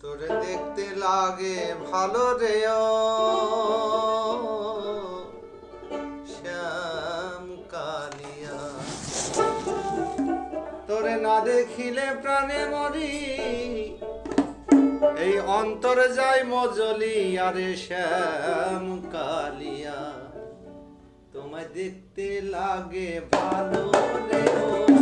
তোরে দেখতে লাগে ভালো রে ও শ্যাম কালিয়া, তোরে না দেখিলে প্রাণে মরি, এই অন্তরে যাই মজলি আরে শ্যাম কালিয়া, তোমায় দেখতে লাগে ভালো রে ও